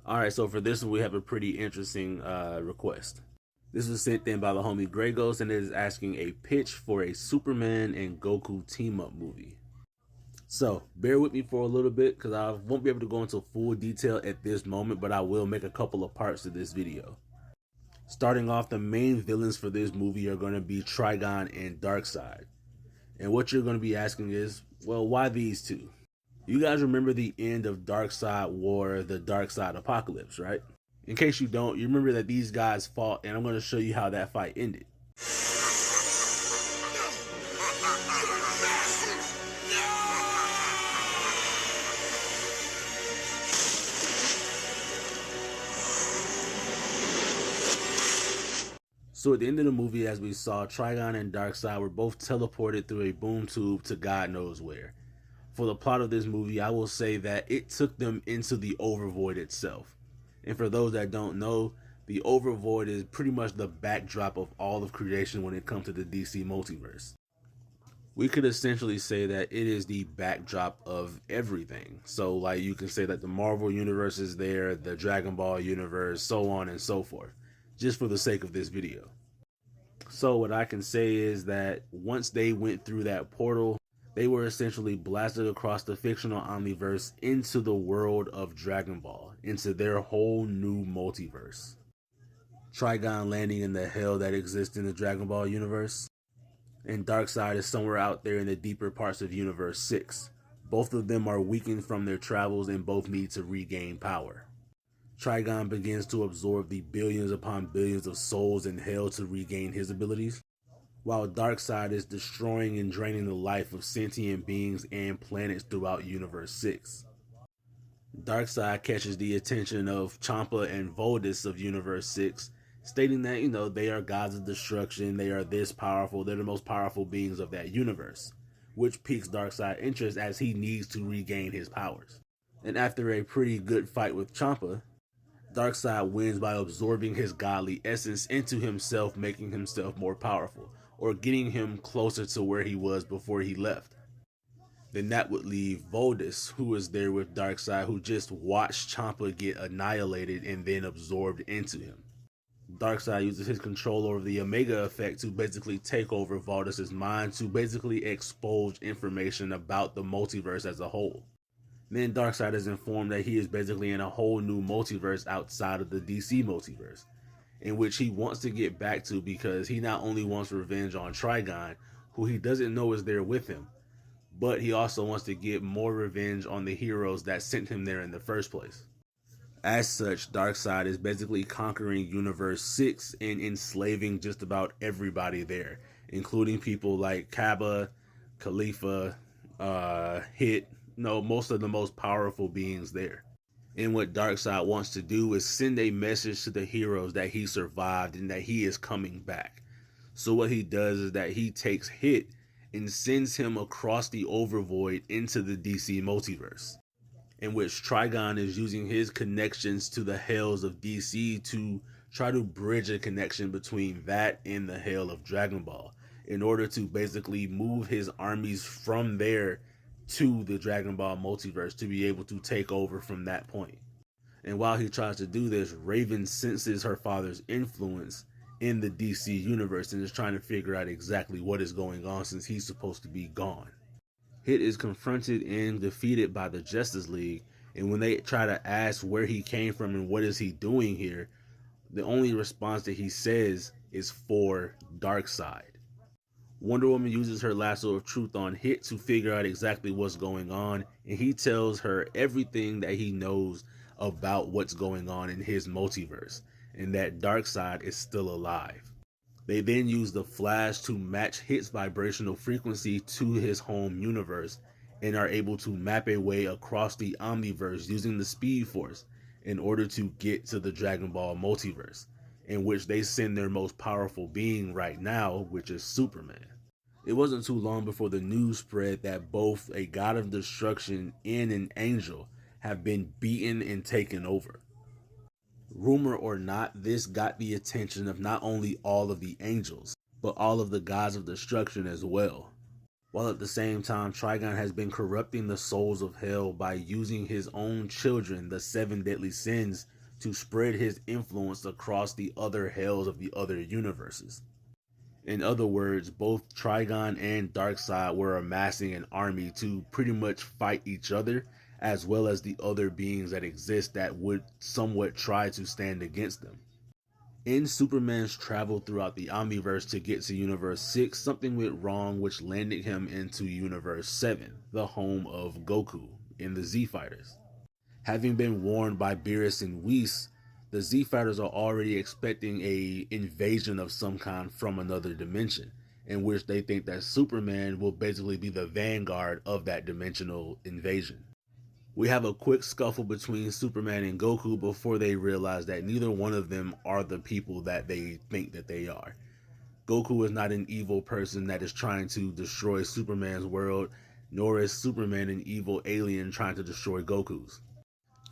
Alright, so for this one, we have a pretty interesting request. This was sent in by the homie Grey Ghost, and it is asking a pitch for a Superman and Goku team up movie. So bear with me for a little bit because I won't be able to go into full detail at this moment, but I will make a couple of parts to this video. Starting off, the main villains for this movie are going to be Trigon and Darkseid. And what you're going to be asking is, well, why these two? You guys remember the end of Darkseid War, the Darkseid Apocalypse, right? In case you don't, you remember that these guys fought, and I'm going to show you how that fight ended. So at the end of the movie, as we saw, Trigon and Darkseid were both teleported through a boom tube to God knows where. For the plot of this movie, I will say that it took them into the Overvoid itself. And for those that don't know, the Overvoid is pretty much the backdrop of all of creation when it comes to the DC multiverse. We could essentially say that it is the backdrop of everything. So like you can say that the Marvel universe is there, the Dragon Ball universe, so on and so forth, just for the sake of this video. So what I can say is that once they went through that portal, they were essentially blasted across the fictional omniverse into the world of Dragon Ball, into their whole new multiverse. Trigon landing in the hell that exists in the Dragon Ball universe, and Darkseid is somewhere out there in the deeper parts of Universe 6. Both of them are weakened from their travels and both need to regain power. Trigon begins to absorb the billions upon billions of souls in hell to regain his abilities, while Darkseid is destroying and draining the life of sentient beings and planets throughout Universe 6. Darkseid catches the attention of Champa and Voldis of Universe 6, stating that, they are gods of destruction, they are this powerful, they're the most powerful beings of that universe, which piques Darkseid's interest as he needs to regain his powers. And after a pretty good fight with Champa, Darkseid wins by absorbing his godly essence into himself, making himself more powerful, or getting him closer to where he was before he left. Then that would leave Voldis, who was there with Darkseid, who just watched Champa get annihilated and then absorbed into him. Darkseid uses his control over the Omega effect to basically take over Voldis' mind, to basically expose information about the multiverse as a whole. Then Darkseid is informed that he is basically in a whole new multiverse outside of the DC multiverse, in which he wants to get back to because he not only wants revenge on Trigon, who he doesn't know is there with him, but he also wants to get more revenge on the heroes that sent him there in the first place. As such, Darkseid is basically conquering Universe 6 and enslaving just about everybody there, including people like Kaba, Khalifa, Hit, most of the most powerful beings there. And what Darkseid wants to do is send a message to the heroes that he survived and that he is coming back. So what he does is that he takes Hit and sends him across the Overvoid into the DC multiverse, in which Trigon is using his connections to the hells of DC to try to bridge a connection between that and the hell of Dragon Ball, in order to basically move his armies from there to the Dragon Ball multiverse to be able to take over from that point. And while he tries to do this, Raven senses her father's influence in the DC universe and is trying to figure out exactly what is going on since he's supposed to be gone. Hit is confronted and defeated by the Justice League, and when they try to ask where he came from and what is he doing here, the only response that he says is for Darkseid. Wonder Woman uses her lasso of truth on Hit to figure out exactly what's going on, and he tells her everything that he knows about what's going on in his multiverse, and that Darkseid is still alive. They then use the Flash to match Hit's vibrational frequency to his home universe, and are able to map a way across the Omniverse using the Speed Force in order to get to the Dragon Ball multiverse, in which they send their most powerful being right now, which is Superman. It wasn't too long before the news spread that both a god of destruction and an angel have been beaten and taken over. Rumor or not, this got the attention of not only all of the angels, but all of the gods of destruction as well. while at the same time Trigon has been corrupting the souls of hell by using his own children, the seven deadly sins, to spread his influence across the other hells of the other universes. In other words, both Trigon and Darkseid were amassing an army to pretty much fight each other, as well as the other beings that exist that would somewhat try to stand against them. In Superman's travel throughout the Omniverse to get to Universe 6, something went wrong which landed him into Universe 7, the home of Goku, in the Z-Fighters. Having been warned by Beerus and Whis, the Z-Fighters are already expecting a invasion of some kind from another dimension, in which they think that Superman will basically be the vanguard of that dimensional invasion. We have a quick scuffle between Superman and Goku before they realize that neither one of them are the people that they think that they are. Goku is not an evil person that is trying to destroy Superman's world, nor is Superman an evil alien trying to destroy Goku's.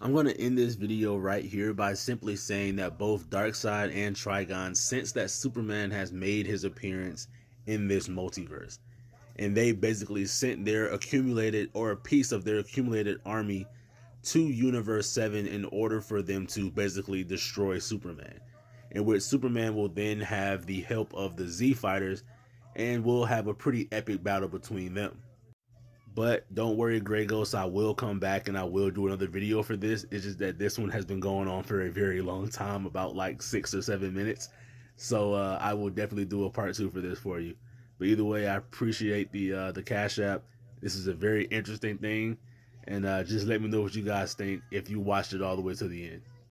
I'm going to end this video right here by simply saying that both Darkseid and Trigon sense that Superman has made his appearance in this multiverse, and they basically sent their accumulated, or a piece of their accumulated army, to Universe 7 in order for them to basically destroy Superman, in which Superman will then have the help of the Z-Fighters and will have a pretty epic battle between them. But don't worry, Grey Ghost, I will come back and I will do another video for this. It's just that this one has been going on for a very long time, about like 6 or 7 minutes. So I will definitely do a part 2 for this for you. But either way, I appreciate the Cash App. This is a very interesting thing. And just let me know what you guys think if you watched it all the way to the end.